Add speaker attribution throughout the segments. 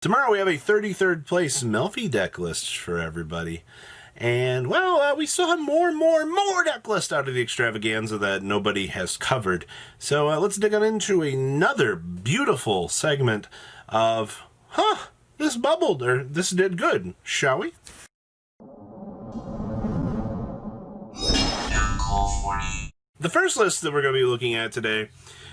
Speaker 1: Tomorrow we have a 33rd place Melfi deck list for everybody. And, well, we still have more deck lists out of the Extravaganza that nobody has covered. So let's dig on into another beautiful segment of, this bubbled, or this did good, shall we? The first list that we're going to be looking at today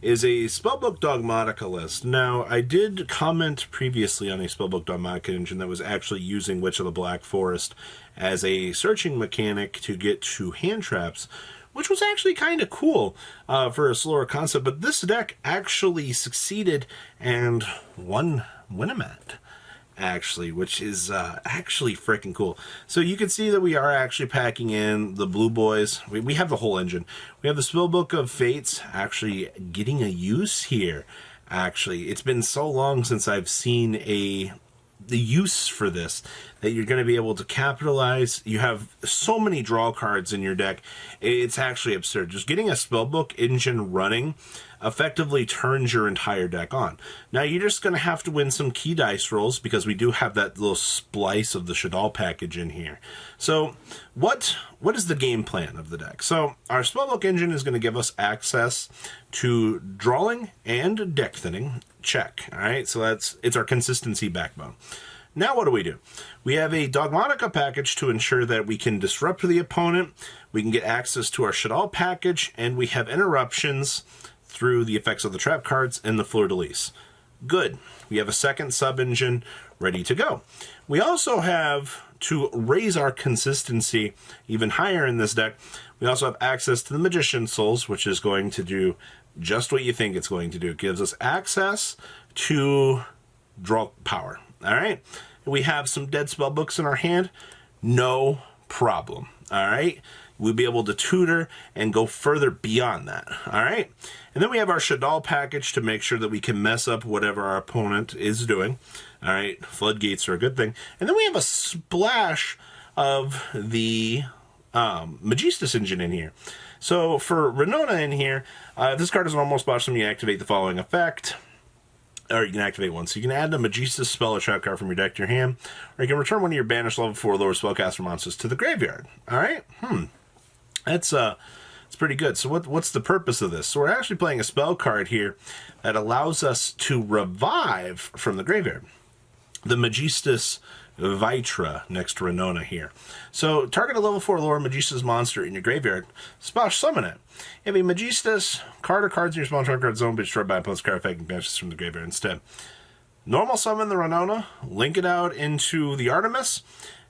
Speaker 1: is a Spellbook Dogmodica list. Now, I did comment previously on a Spellbook Dogmodica engine that was actually using Witch of the Black Forest as a searching mechanic to get to hand traps, which was actually kind of cool for a slower concept, but this deck actually succeeded and won Winamette, actually, which is actually freaking cool. So you can see that we are actually packing in the blue boys. We have the whole engine. We have the Spellbook of Fates actually getting a use here. Actually, it's been so long since I've seen the use for this that you're going to be able to capitalize. You have so many draw cards in your deck. It's actually absurd. Just getting a Spellbook engine running effectively turns your entire deck on. Now you're just going to have to win some key dice rolls because we do have that little splice of the Shadal package in here. So what is the game plan of the deck? So our Spellbook engine is going to give us access to drawing and deck thinning. Check. All right, so it's our consistency backbone. Now what do? We have a Dogmodica package to ensure that we can disrupt the opponent, we can get access to our Shadal package, and we have interruptions through the effects of the trap cards and the fleur-de-lis. Good. We have a second sub-engine ready to go. We also have, to raise our consistency even higher in this deck, we also have access to the Magician's Souls, which is going to do just what you think it's going to do. It gives us access to draw power. All right? We have some dead spellbooks in our hand. No problem. All right? We'll be able to tutor and go further beyond that. All right? And then we have our Shadal package to make sure that we can mess up whatever our opponent is doing. All right? Floodgates are a good thing. And then we have a splash of the Magistus engine in here. So for Renona in here, if this card is an almost splash, you activate the following effect. Or you can activate one. So you can add a Magistus spell or trap card from your deck to your hand, or you can return one of your banished level 4 lower spellcaster monsters to the graveyard. All right? That's it's pretty good. So what's the purpose of this? So we're actually playing a spell card here that allows us to revive from the graveyard the Magistus Vitra next to Renona here. So target a level 4 lower Magistus monster in your graveyard, splash summon it. You have a Magistus card or cards in your spawn trap card zone, be destroyed by opponent's card effect and banishes from the graveyard instead. Normal summon the Renona, link it out into the Artemis,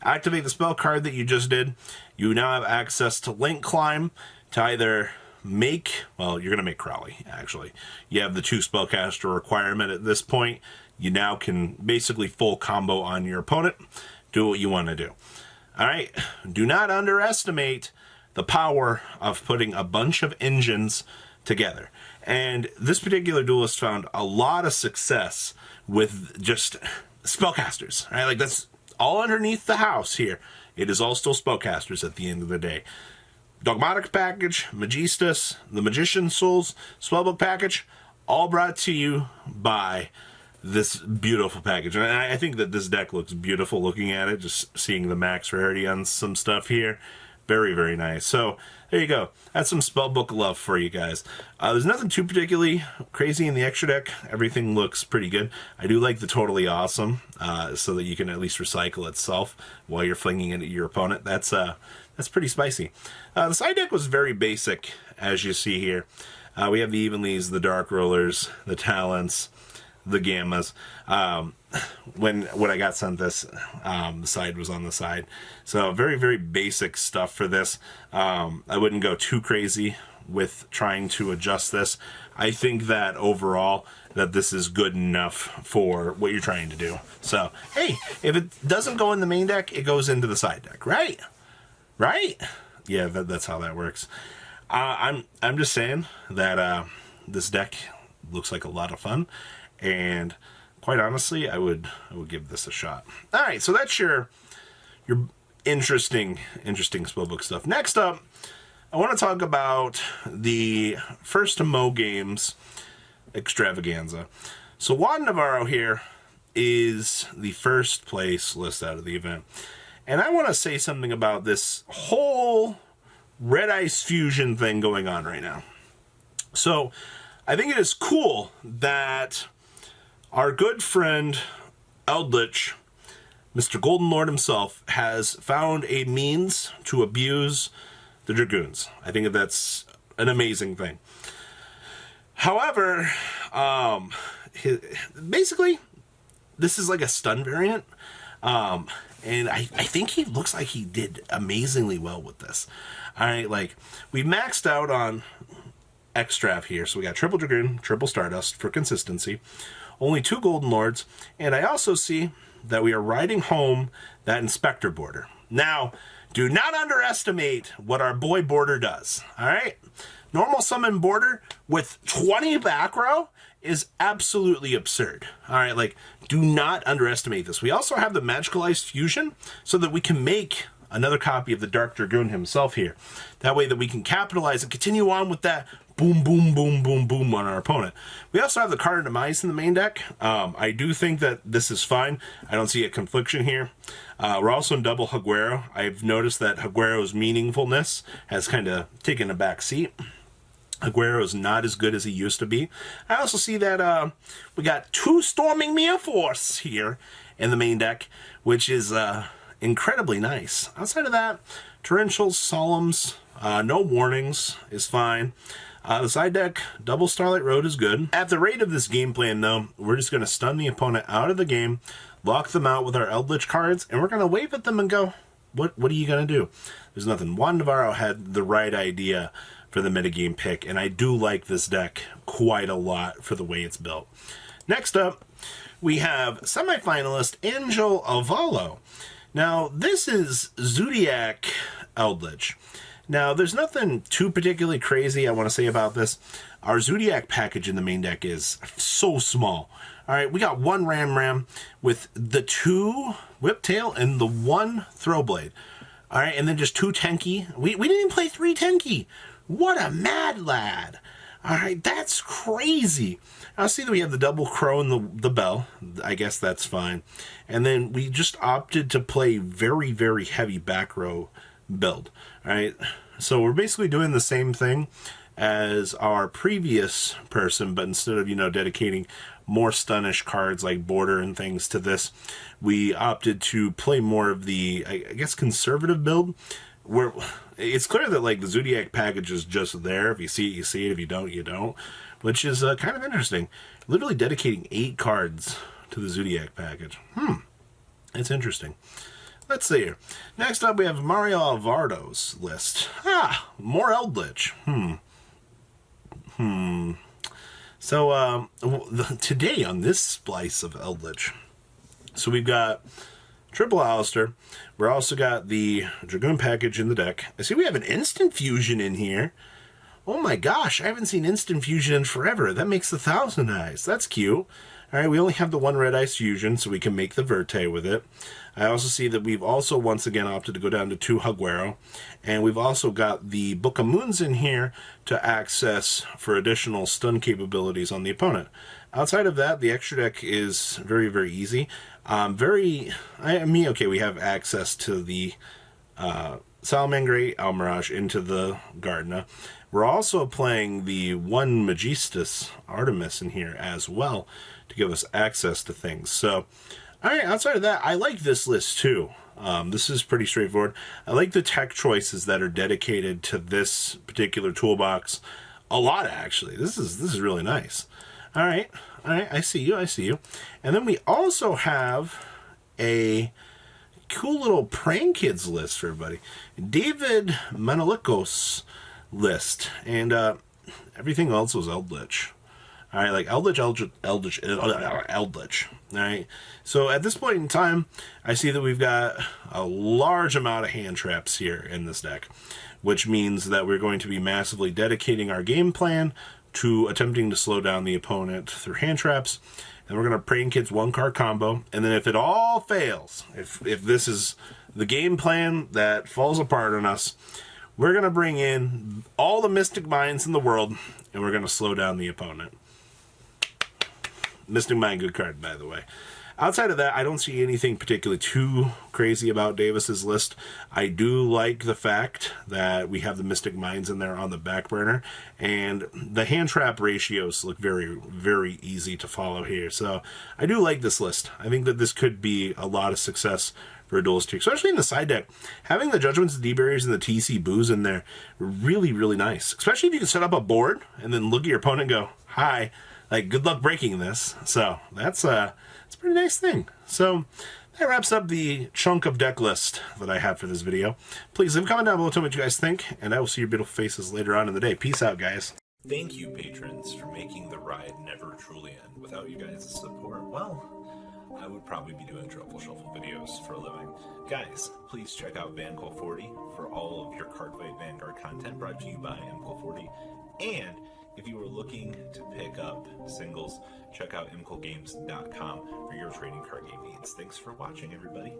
Speaker 1: activate the spell card that you just did. You now have access to Link Climb to either make, well, you're going to make Crowley, actually. You have the 2 spellcaster requirement at this point. You now can basically full combo on your opponent. Do what you want to do. All right? Do not underestimate the power of putting a bunch of engines together. And this particular duelist found a lot of success with just spellcasters. Right? Like, that's all underneath the house here. It is all still spellcasters at the end of the day. Dogmatic package, Magistus, the Magician's Souls, Spellbook package, all brought to you by this beautiful package. And I think that this deck looks beautiful looking at it, just seeing the max rarity on some stuff here. Very, very nice. So there you go. That's some Spellbook love for you guys. There's nothing too particularly crazy in the extra deck. Everything looks pretty good. I do like the Totally Awesome, so that you can at least recycle itself while you're flinging it at your opponent. That's pretty spicy. The side deck was very basic, as you see here. We have the Evenlies, the Dark Rollers, the Talents, the Gammas. When I got sent this, the side was on the side. So very, very basic stuff for this. I wouldn't go too crazy with trying to adjust this. I think that overall that this is good enough for what you're trying to do. So, hey, if it doesn't go in the main deck, it goes into the side deck, right? Right? Yeah, that's how that works. I'm just saying that this deck looks like a lot of fun, and quite honestly, I would give this a shot. All right, so that's your interesting spellbook stuff. Next up, I want to talk about the first Mo Games Extravaganza. So Juan Navarro here is the first place list out of the event. And I want to say something about this whole Red Ice Fusion thing going on right now. So, I think it is cool that our good friend Eldritch, Mr. Golden Lord himself, has found a means to abuse the Dragoons. I think that's an amazing thing. However, basically, this is like a stun variant. And I think he looks like he did amazingly well with this. All right, like, we maxed out on Extrav here. So we got triple Dragoon, triple Stardust for consistency. Only 2 Golden Lords. And I also see that we are riding home that Inspector Border. Now, do not underestimate what our boy Border does. All right? Normal summon Border with 20 back row is absolutely absurd. All right, like, do not underestimate this. We also have the Magical Ice Fusion so that we can make another copy of the Dark Dragoon himself here. That way that we can capitalize and continue on with that boom, boom, boom, boom, boom on our opponent. We also have the Card of Demise in the main deck. I do think that this is fine. I don't see a confliction here. We're also in double Higuero. I've noticed that Higuero's meaningfulness has kind of taken a back seat. Higuero is not as good as he used to be. I also see that we got 2 Storming Mere Force here in the main deck, which is incredibly nice. Outside of that, Torrentials, Solemns, no Warnings is fine. The side deck, double Starlight Road is good. At the rate of this game plan, though, we're just going to stun the opponent out of the game, lock them out with our Eldritch cards, and we're going to wave at them and go, what are you going to do? There's nothing. Juan Navarro had the right idea for the metagame pick, and I do like this deck quite a lot for the way it's built. Next up, we have semifinalist Angel Avalo. Now, this is Zodiac Eldritch. Now, there's nothing too particularly crazy I want to say about this. Our Zodiac package in the main deck is so small. All right, we got 1 Ram with the 2 Whiptail and the 1 Throwblade. All right, and then just 2 Tenki. We didn't even play 3 Tenki. What a mad lad. All right, that's crazy. I see that we have the double Crow and the Bell. I guess that's fine. And then we just opted to play very, very heavy back row build. All right, so we're basically doing the same thing as our previous person, but instead of, dedicating more stunish cards like Border and things to this, we opted to play more of the, I guess, conservative build, where it's clear that, like, the Zodiac package is just there. If you see it, you see it. If you don't, you don't, which is kind of interesting. Literally dedicating 8 cards to the Zodiac package. It's interesting. Let's see here. Next up, we have Mario Alvarado's list. More Eldritch. So, today on this splice of Eldritch, so we've got triple Alistair. We're also got the Dragoon package in the deck. I see we have an Instant Fusion in here. Oh my gosh, I haven't seen Instant Fusion in forever. That makes 1,000 eyes. That's cute. All right, we only have the 1 Red Ice Fusion, so we can make the Verte with it. I also see that we've also once again opted to go down to 2 Higuero. And we've also got the Book of Moons in here to access for additional stun capabilities on the opponent. Outside of that, the extra deck is very, very easy. Okay, we have access to the Salamangre, Almirage into the Gardena. We're also playing the 1 Magistus Artemis in here as well to give us access to things. So, all right, outside of that, I like this list too. This is pretty straightforward. I like the tech choices that are dedicated to this particular toolbox a lot, actually. This is really nice. All right, I see you. And then we also have a cool little Prank Kids list for everybody. David Manolikos list. And everything else was Eldritch. All right, like Eldritch. All right. So at this point in time, I see that we've got a large amount of hand traps here in this deck, which means that we're going to be massively dedicating our game plan to attempting to slow down the opponent through hand traps. And we're going to Prank Kids 1-card combo. And then if it all fails, if this is the game plan that falls apart on us, we're going to bring in all the Mystic Minds in the world, and we're going to slow down the opponent. Mystic Mind, good card, by the way. Outside of that, I don't see anything particularly too crazy about Davis's list. I do like the fact that we have the Mystic Minds in there on the back burner, and the hand trap ratios look very, very easy to follow here. So I do like this list. I think that this could be a lot of success for a Duelist tier, especially in the side deck. Having the Judgments, the D-Barriers, and the TC Boos in there, really, really nice. Especially if you can set up a board and then look at your opponent and go, hi, like, good luck breaking this. So that's a pretty nice thing. So that wraps up the chunk of deck list that I have for this video. Please leave a comment down below, tell me what you guys think, and I will see your beautiful faces later on in the day. Peace out, guys.
Speaker 2: Thank you, patrons, for making the ride never truly end. Without you guys' support, well, I would probably be doing Truffle Shuffle videos for a living. Guys, please check out VanCole40 for all of your Cardfight Vanguard content brought to you by MCole40. And if you are looking to pick up singles, check out mcolegames.com for your trading card game needs. Thanks for watching, everybody.